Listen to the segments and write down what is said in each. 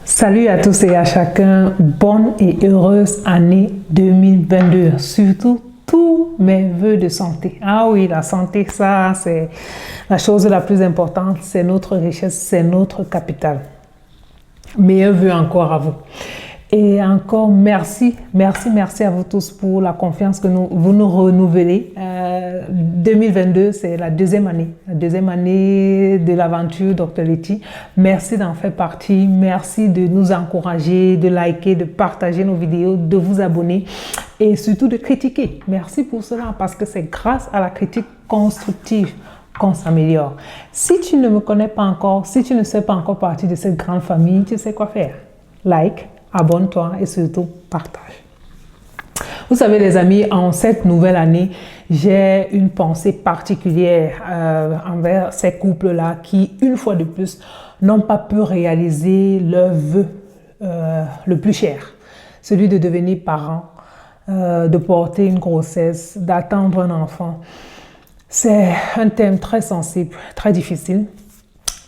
Salut à tous et à chacun, bonne et heureuse année 2022, surtout tous mes vœux de santé. Ah oui, la santé, ça c'est la chose la plus importante, c'est notre richesse, c'est notre capital. Meilleurs vœux encore à vous. Et encore merci à vous tous pour la confiance que vous nous renouvelez. 2022, c'est la deuxième année de l'aventure Dr Letty. Merci d'en faire partie, merci de nous encourager, de liker, de partager nos vidéos, de vous abonner et surtout de critiquer. Merci pour cela parce que c'est grâce à la critique constructive qu'on s'améliore. Si tu ne me connais pas encore, si tu ne fais pas encore partie de cette grande famille, tu sais quoi faire. Like, abonne-toi et surtout partage. Vous savez les amis, en cette nouvelle année, j'ai une pensée particulière envers ces couples-là qui, une fois de plus, n'ont pas pu réaliser leur vœu le plus cher. Celui de devenir parent, de porter une grossesse, d'attendre un enfant. C'est un thème très sensible, très difficile.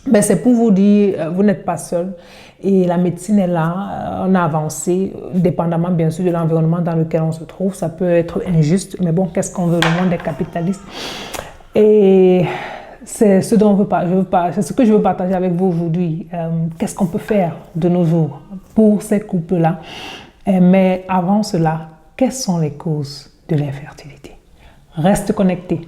Mais c'est pour vous dire, vous n'êtes pas seul et la médecine est là, on a avancé, dépendamment bien sûr de l'environnement dans lequel on se trouve. Ça peut être injuste, mais bon, qu'est-ce qu'on veut? Le monde est capitaliste. Et c'est ce dont c'est ce que je veux partager avec vous aujourd'hui. Qu'est-ce qu'on peut faire de nos jours pour ces couples-là? Mais avant cela, quelles sont les causes de l'infertilité? Reste connecté.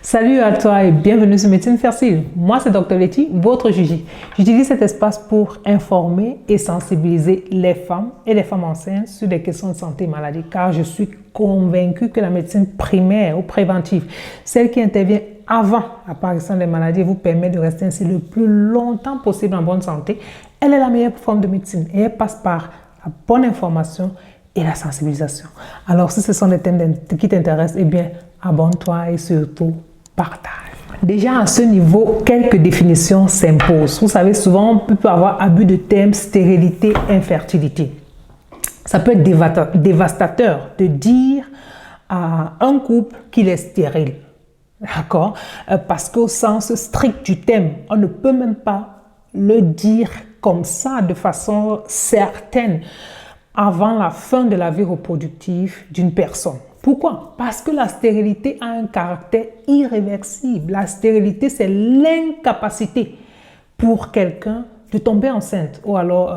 Salut à toi et bienvenue sur Médecine Fertile. Moi, c'est Dr Letty, votre Juji. J'utilise cet espace pour informer et sensibiliser les femmes et les femmes enceintes sur des questions de santé et maladie, car je suis convaincue que la médecine primaire ou préventive, celle qui intervient avant l'apparition des maladies, vous permet de rester ainsi le plus longtemps possible en bonne santé. Elle est la meilleure forme de médecine et elle passe par la bonne information et la sensibilisation. Alors, si ce sont des thèmes qui t'intéressent, eh bien, abonne-toi et surtout partage. Déjà à ce niveau, quelques définitions s'imposent. Vous savez, souvent on peut avoir abus de termes stérilité, infertilité. Ça peut être dévastateur de dire à un couple qu'il est stérile. D'accord? Parce qu'au sens strict du terme, on ne peut même pas le dire comme ça de façon certaine avant la fin de la vie reproductive d'une personne. Pourquoi? Parce que la stérilité a un caractère irréversible. La stérilité, c'est l'incapacité pour quelqu'un de tomber enceinte ou alors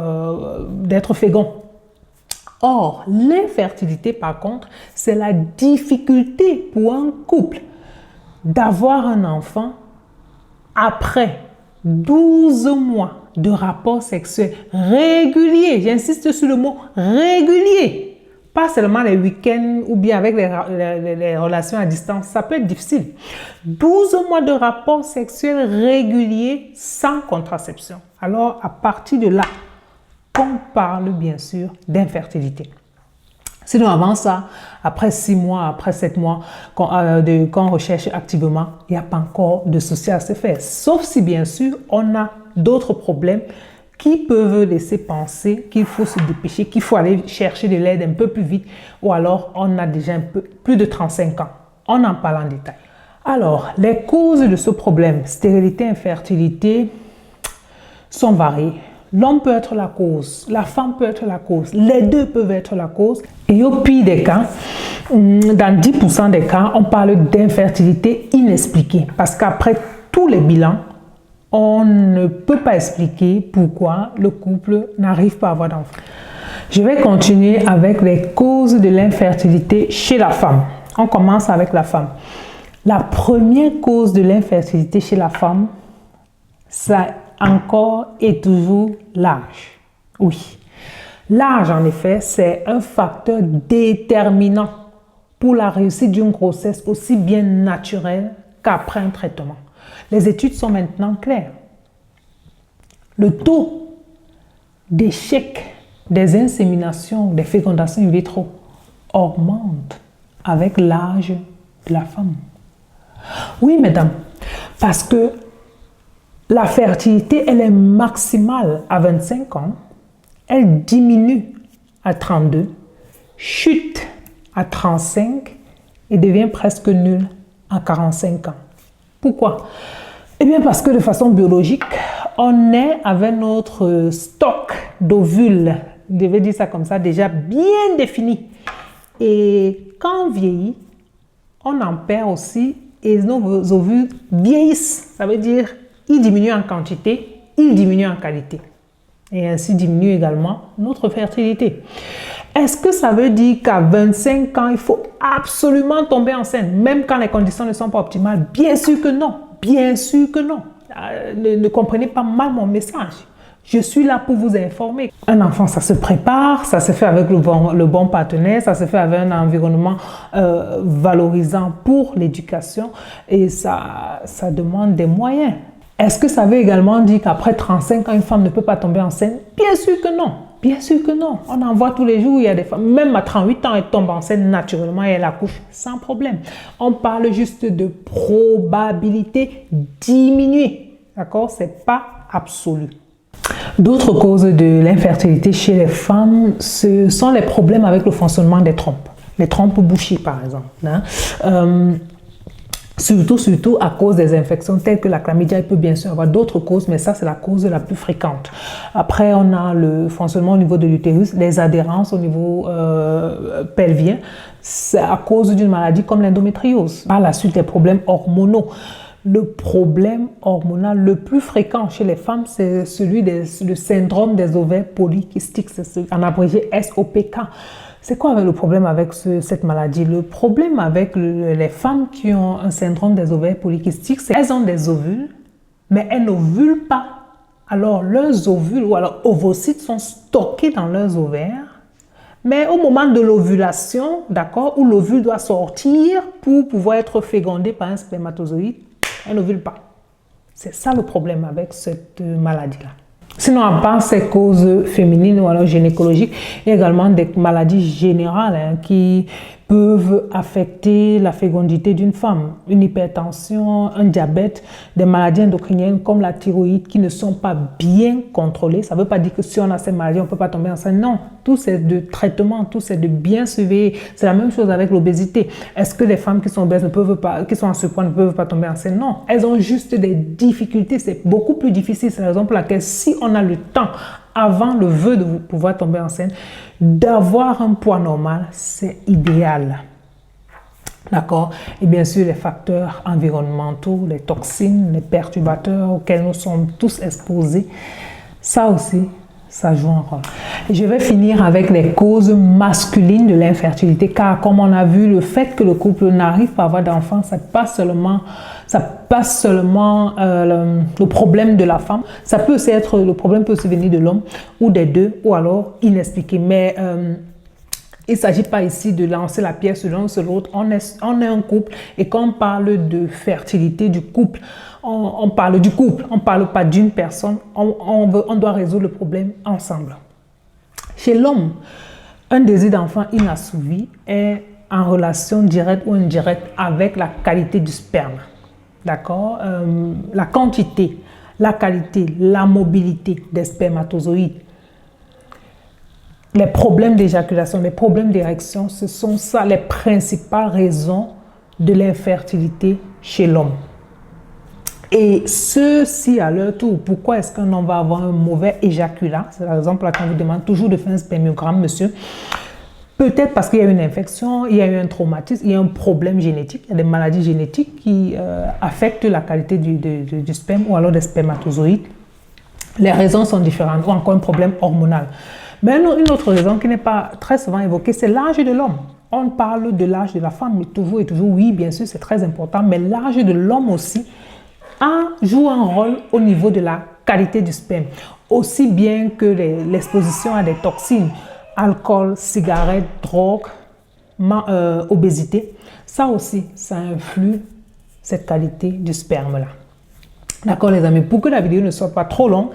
d'être fécond. Or, l'infertilité, par contre, c'est la difficulté pour un couple d'avoir un enfant après 12 mois de rapports sexuels réguliers. J'insiste sur le mot régulier. Pas seulement les week-ends ou bien avec les relations à distance, ça peut être difficile. 12 mois de rapports sexuels réguliers sans contraception. Alors, à partir de là, on parle bien sûr d'infertilité. Sinon, avant ça, après 6 mois, après 7 mois, qu'on recherche activement, il n'y a pas encore de souci à se faire. Sauf si, bien sûr, on a d'autres problèmes qui peuvent laisser penser qu'il faut se dépêcher, qu'il faut aller chercher de l'aide un peu plus vite, ou alors on a déjà un peu plus de 35 ans. On en parle en détail. Alors, les causes de ce problème, stérilité, infertilité, sont variées. L'homme peut être la cause, la femme peut être la cause, les deux peuvent être la cause. Et au pire des cas, dans 10% des cas, on parle d'infertilité inexpliquée. Parce qu'après tous les bilans, on ne peut pas expliquer pourquoi le couple n'arrive pas à avoir d'enfant. Je vais continuer avec les causes de l'infertilité chez la femme. On commence avec la femme. La première cause de l'infertilité chez la femme, ça encore et toujours l'âge. Oui, l'âge en effet, c'est un facteur déterminant pour la réussite d'une grossesse aussi bien naturelle qu'après un traitement. Les études sont maintenant claires. Le taux d'échec des inséminations, des fécondations in vitro augmente avec l'âge de la femme. Oui, mesdames, parce que la fertilité, elle est maximale à 25 ans, elle diminue à 32, chute à 35 et devient presque nulle à 45 ans. Pourquoi? Eh bien parce que de façon biologique, on est avec notre stock d'ovules, je vais dire ça comme ça, déjà bien défini. Et quand on vieillit, on en perd aussi et nos ovules vieillissent. Ça veut dire ils diminuent en quantité, ils diminuent en qualité. Et ainsi diminue également notre fertilité. Est-ce que ça veut dire qu'à 25 ans, il faut absolument tomber enceinte, même quand les conditions ne sont pas optimales? Bien sûr que non. Bien sûr que non. Ne comprenez pas mal mon message. Je suis là pour vous informer. Un enfant, ça se prépare, ça se fait avec le bon partenaire, ça se fait avec un environnement valorisant pour l'éducation et ça demande des moyens. Est-ce que ça veut également dire qu'après 35 ans, une femme ne peut pas tomber enceinte? Bien sûr que non. Bien sûr que non. On en voit tous les jours, il y a des femmes, même à 38 ans, elles tombent enceintes naturellement et elles accouchent sans problème. On parle juste de probabilité diminuée. D'accord? Ce n'est pas absolu. D'autres causes de l'infertilité chez les femmes, ce sont les problèmes avec le fonctionnement des trompes. Les trompes bouchées, par exemple. Surtout à cause des infections telles que la chlamydia. Il peut bien sûr avoir d'autres causes, mais ça, c'est la cause la plus fréquente. Après, on a le fonctionnement au niveau de l'utérus, les adhérences au niveau pelvien. C'est à cause d'une maladie comme l'endométriose. Par la suite, les problèmes hormonaux. Le problème hormonal le plus fréquent chez les femmes, c'est celui du syndrome des ovaires polykystiques, en abrégé SOPK. C'est quoi le problème avec cette maladie? Le problème avec les femmes qui ont un syndrome des ovaires polykystiques, c'est qu'elles ont des ovules, mais elles n'ovulent pas. Alors, leurs ovules ou alors ovocytes sont stockés dans leurs ovaires, mais au moment de l'ovulation, d'accord, où l'ovule doit sortir pour pouvoir être fécondé par un spermatozoïde, elle n'ovule pas. C'est ça le problème avec cette maladie-là. Sinon, à part ces causes féminines ou alors gynécologiques, il y a également des maladies générales qui peuvent affecter la fécondité d'une femme. Une hypertension, un diabète, des maladies endocriniennes comme la thyroïde qui ne sont pas bien contrôlées. Ça ne veut pas dire que si on a ces maladies, on ne peut pas tomber enceinte. Non, tout c'est de traitement, tout c'est de bien surveiller. C'est la même chose avec l'obésité. Est-ce que les femmes qui sont obèses ne peuvent pas, qui sont à ce point ne peuvent pas tomber enceinte? Non, elles ont juste des difficultés. C'est beaucoup plus difficile. C'est la raison pour laquelle si on a le temps avant le vœu de pouvoir tomber enceinte, d'avoir un poids normal, c'est idéal. D'accord? Et bien sûr, les facteurs environnementaux, les toxines, les perturbateurs auxquels nous sommes tous exposés, ça aussi, ça joue un rôle. Et je vais finir avec les causes masculines de l'infertilité, car comme on a vu, le fait que le couple n'arrive pas à avoir d'enfants, ça passe seulement le problème de la femme. Ça peut aussi être, le problème peut aussi venir de l'homme ou des deux, ou alors inexpliqué. Mais il ne s'agit pas ici de lancer la pierre sur l'un ou sur l'autre. On est un couple et quand on parle de fertilité du couple, on parle du couple, on ne parle pas d'une personne. On doit résoudre le problème ensemble. Chez l'homme, un désir d'enfant inassouvi est en relation directe ou indirecte avec la qualité du sperme. D'accord? La quantité, la qualité, la mobilité des spermatozoïdes, les problèmes d'éjaculation, les problèmes d'érection, ce sont ça les principales raisons de l'infertilité chez l'homme. Et ceci à leur tour, pourquoi est-ce qu'un homme va avoir un mauvais éjaculat? C'est la raison pour laquelle on vous demande toujours de faire un spermiogramme, monsieur. Peut-être parce qu'il y a une infection, il y a eu un traumatisme, il y a un problème génétique, il y a des maladies génétiques qui affectent la qualité du sperme ou alors des spermatozoïdes. Les raisons sont différentes ou encore un problème hormonal. Mais une autre raison qui n'est pas très souvent évoquée, c'est l'âge de l'homme. On parle de l'âge de la femme, mais toujours et toujours, oui, bien sûr, c'est très important, mais l'âge de l'homme aussi joue un rôle au niveau de la qualité du sperme, aussi bien que l'exposition à des toxines, alcool, cigarettes, drogue, obésité. Ça aussi, ça influe cette qualité du sperme-là. D'accord les amis, pour que la vidéo ne soit pas trop longue,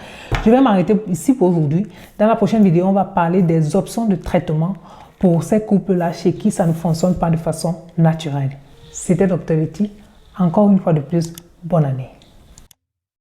je vais m'arrêter ici pour aujourd'hui. Dans la prochaine vidéo, on va parler des options de traitement pour ces couples-là chez qui ça ne fonctionne pas de façon naturelle. C'était Dr Letty. Encore une fois de plus, bonne année.